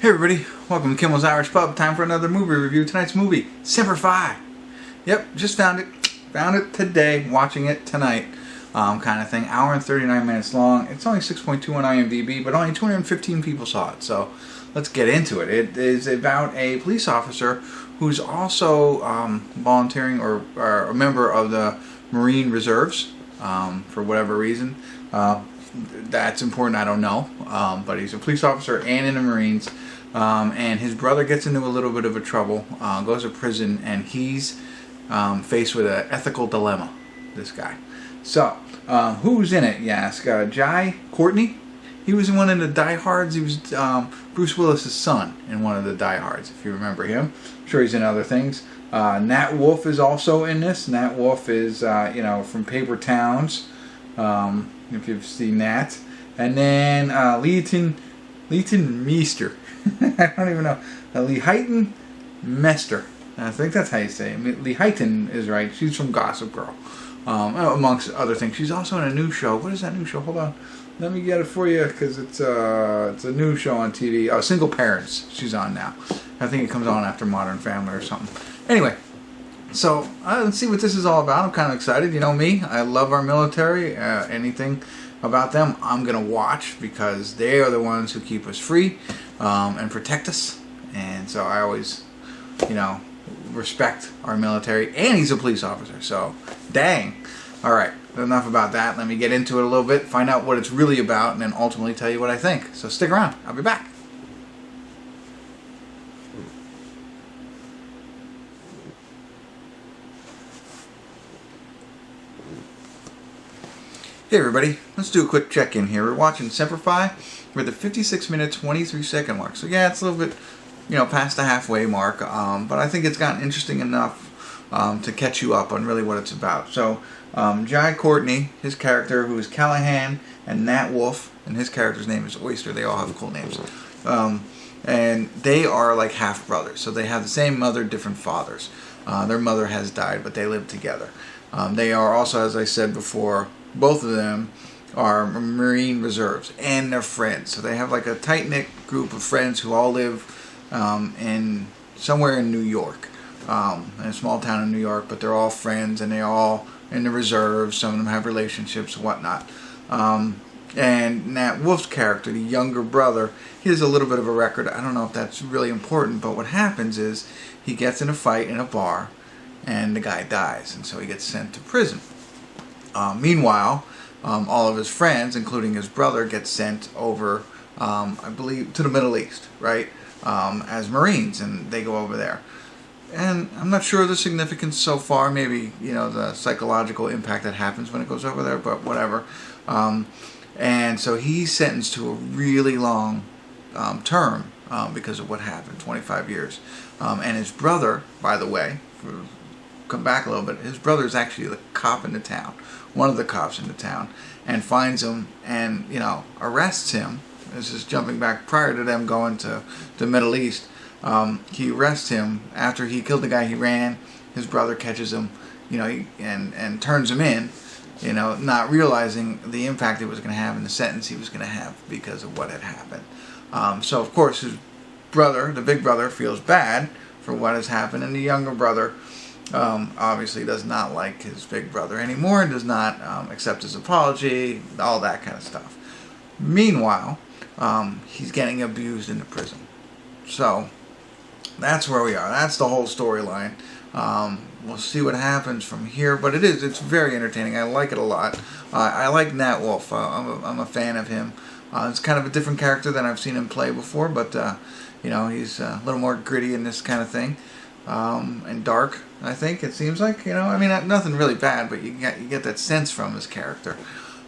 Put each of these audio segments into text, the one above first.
Hey everybody, welcome to Kimmel's Irish Pub. Time for another movie review. Tonight's movie, Semper Fi. Yep, just found it today, watching it tonight, kind of thing. Hour and 39 minutes long. It's only 6.2 on IMDb, but only 215 people saw it, so let's get into it. It is about a police officer who's also volunteering or a member of the Marine Reserves for whatever reason. That's important, I don't know, but he's a police officer and in the Marines. And his brother gets into a little bit of a trouble, goes to prison, and he's faced with an ethical dilemma, this guy. So, who's in it, you ask? Courtney. He was in one of the diehards. He was Bruce Willis's son in one of the diehards, if you remember him. I'm sure he's in other things. Nat Wolff is also in this. Nat Wolff is, from Paper Towns, if you've seen that. And then Leighton Meester. I don't even know. Leighton Meester. I think that's how you say it. Leighton is right. She's from Gossip Girl, amongst other things. She's also in a new show. What is that new show? Hold on. Let me get it for you because it's a new show on TV. Oh, Single Parents. She's on now. I think it comes on after Modern Family or something. Anyway, so let's see what this is all about. I'm kind of excited. You know me. I love our military. Anything about them I'm gonna watch because they are the ones who keep us free and protect us, and so I always respect our military, and he's a police officer, so dang. Alright, enough about that. Let me get into it a little bit, find out what it's really about, and then ultimately tell you what I think. So stick around, I'll be back. Hey everybody, let's do a quick check-in here. We're watching Semper Fi. We're at the 56-minute, 23-second mark. So yeah, it's a little bit, past the halfway mark. But I think it's gotten interesting enough to catch you up on really what it's about. So, Courtney, his character, who is Callahan, and Nat Wolff, and his character's name is Oyster. They all have cool names. And they are like half-brothers. So they have the same mother, different fathers. Their mother has died, but they live together. They are also, as I said before, both of them are Marine Reserves, and they're friends. So they have like a tight-knit group of friends who all live in somewhere in New York, in a small town in New York, but they're all friends, and they're all in the reserves. Some of them have relationships, whatnot. And Nat Wolff's character, the younger brother, he has a little bit of a record. I don't know if that's really important, but what happens is he gets in a fight in a bar, and the guy dies, and so he gets sent to prison. Meanwhile, all of his friends, including his brother, get sent over, I believe, to the Middle East, right, as Marines, and they go over there. And I'm not sure of the significance so far, maybe, the psychological impact that happens when it goes over there, but whatever. And so he's sentenced to a really long term because of what happened, 25 years. And his brother, by the way, come back a little bit, his brother is actually the cop in the town, one of the cops in the town, and finds him and arrests him. This is jumping back prior to them going to the Middle East. He arrests him after he killed the guy. He ran. His brother catches him, and turns him in, not realizing the impact it was going to have and the sentence he was going to have because of what had happened. So of course his brother, the big brother, feels bad for what has happened, and the younger brother obviously does not like his big brother anymore and does not accept his apology, all that kind of stuff. Meanwhile, he's getting abused in the prison. So that's where we are. That's the whole storyline. We'll see what happens from here, but it's very entertaining. I like it a lot. I like Nat Wolff. I'm a fan of him. It's kind of a different character than I've seen him play before, but he's a little more gritty in this kind of thing. And dark, I think it seems like, nothing really bad, but you get that sense from his character.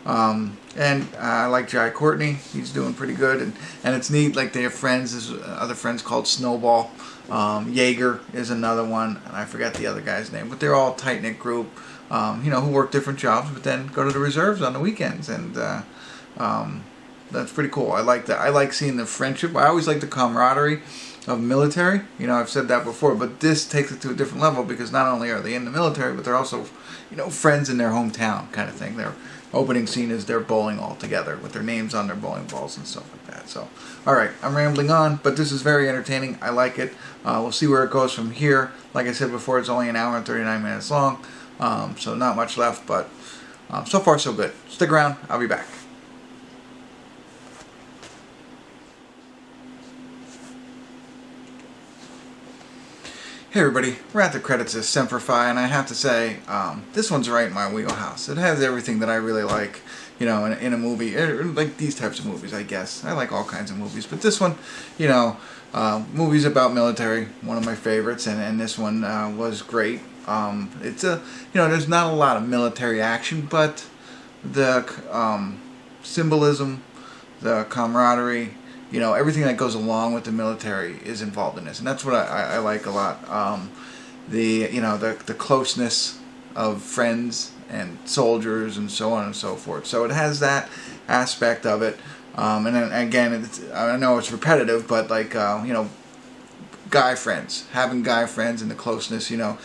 And I like Courtney. He's doing pretty good, and it's neat. Like, they have friends. There's other friends called Snowball. Jaeger is another one, and I forget the other guy's name, but they're all a tight-knit group, who work different jobs, but then go to the reserves on the weekends, and that's pretty cool. I like that. I like seeing the friendship. I always like the camaraderie of military. I've said that before, but this takes it to a different level because not only are they in the military, but they're also, friends in their hometown kind of thing. Their opening scene is they're bowling all together with their names on their bowling balls and stuff like that. that. So, alright, I'm rambling on, but this is very entertaining. I like it. We'll see where it goes from here. Like I said before, it's only an hour and 39 minutes long, so not much left, but so far so good. Stick around, I'll be back. Hey everybody, we're at the credits of Semper Fi, and I have to say, this one's right in my wheelhouse. It has everything that I really like, you know, in a movie, like these types of movies, I guess. I like all kinds of movies, but this one, you know, movies about military, one of my favorites, and this one was great. It's a, you know, there's not a lot of military action, but the symbolism, the camaraderie, you know, everything that goes along with the military is involved in this, and that's what I like a lot. You know, the closeness of friends and soldiers and so on and so forth. So it has that aspect of it, and then again, I know it's repetitive, but like you know, having guy friends and the closeness, you know.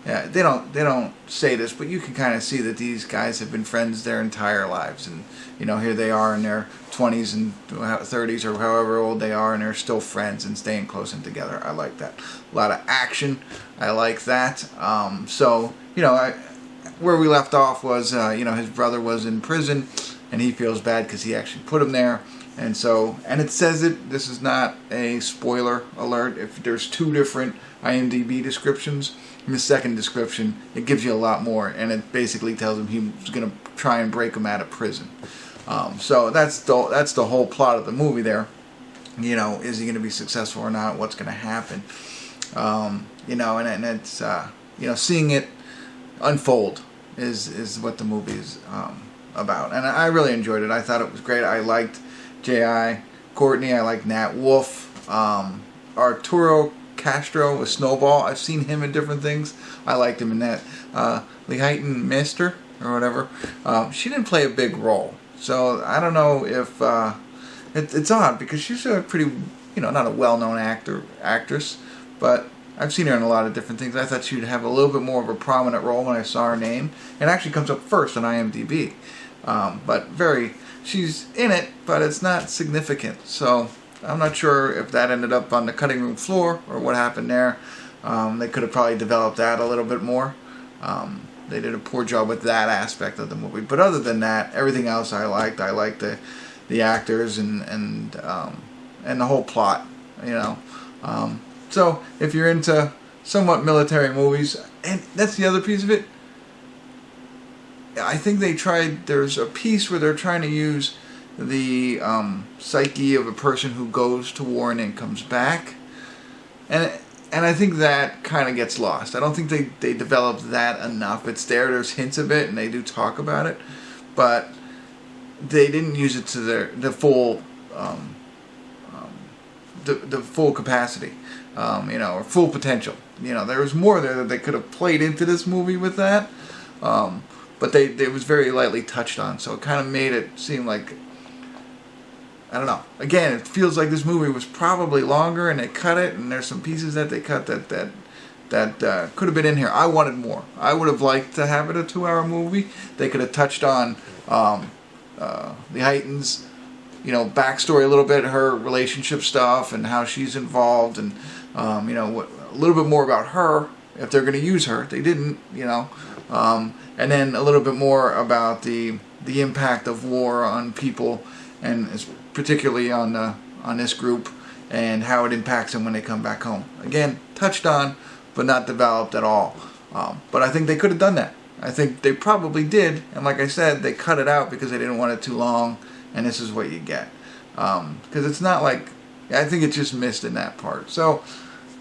Yeah, they don't say this, but you can kind of see that these guys have been friends their entire lives, and you know, here they are in their 20s and 30s or however old they are, and they're still friends and staying close and together. I like that. A lot of action. I like that. So you know, where we left off was you know, his brother was in prison, and he feels bad because he actually put him there. And so, and it says it, this is not a spoiler alert, if there's two different IMDb descriptions. In the second description, it gives you a lot more, and it basically tells him he's going to try and break him out of prison. So that's the whole plot of the movie there. You know, is he going to be successful or not? What's going to happen? You know, and it's, you know, seeing it unfold is what the movie is about. And I really enjoyed it. I thought it was great. I liked J.I. Courtney. I like Nat Wolff. Arturo Castro with Snowball. I've seen him in different things. I liked him in that. Leighton, Meester or whatever. She didn't play a big role, so I don't know if it's odd because she's a pretty, you know, not a well-known actress, but I've seen her in a lot of different things. I thought she'd have a little bit more of a prominent role when I saw her name. It actually comes up first on IMDb, but she's in it, but it's not significant. So I'm not sure if that ended up on the cutting room floor or what happened there. They could have probably developed that a little bit more. They did a poor job with that aspect of the movie. But other than that, everything else I liked. I liked the actors and the whole plot. You know. So if you're into somewhat military movies, and that's the other piece of it. I think there's a piece where they're trying to use the psyche of a person who goes to war and then comes back, and I think that kind of gets lost. I don't think they developed that enough. It's there's hints of it, and they do talk about it, but they didn't use it to the full the full capacity, you know, or full potential. You know, there was more there that they could have played into this movie with that, but it was very lightly touched on, so it kind of made it seem like, I don't know. Again, it feels like this movie was probably longer, and they cut it, and there's some pieces that they cut that could have been in here. I wanted more. I would have liked to have it a 2-hour movie. They could have touched on the Heightons, you know, backstory a little bit, her relationship stuff, and how she's involved, and you know, a little bit more about her if they're going to use her. They didn't, you know, and then a little bit more about the impact of war on people, and particularly on this group, and how it impacts them when they come back home. Again, touched on, but not developed at all. But I think they could have done that. I think they probably did, and like I said, they cut it out because they didn't want it too long, and this is what you get. Because it's not like, I think it just missed in that part. So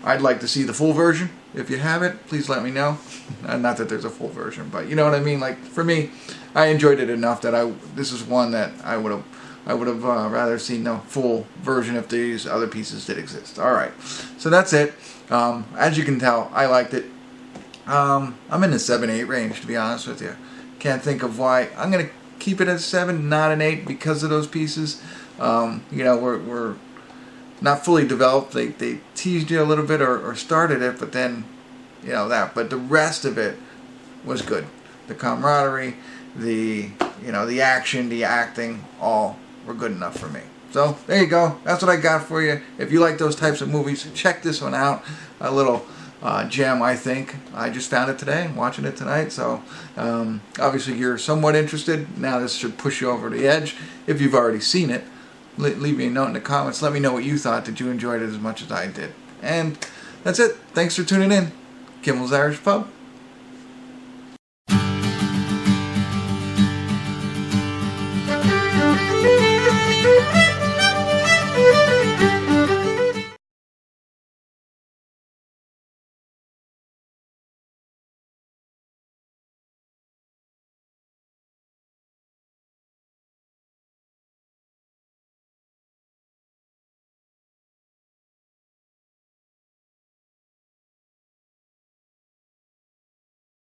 I'd like to see the full version. If you have it, please let me know. Not that there's a full version, but you know what I mean. Like, for me, I enjoyed it enough that this is one that I would have rather seen the full version if these other pieces did exist. Alright, so that's it. As you can tell, I liked it. I'm in the 7-8 range, to be honest with you. Can't think of why. I'm going to keep it at 7, not an 8, because of those pieces. You know, we're not fully developed. They teased you a little bit or started it, but then, you know, that. But the rest of it was good. The camaraderie, the action, the acting, all were good enough for me. So there you go. That's what I got for you. If you like those types of movies, check this one out. A little gem, I think. I just found it today. I'm watching it tonight. So obviously you're somewhat interested. Now this should push you over the edge. If you've already seen it, leave me a note in the comments. Let me know what you thought. Did you enjoy it as much as I did? And that's it. Thanks for tuning in. Kimmel's Irish Pub.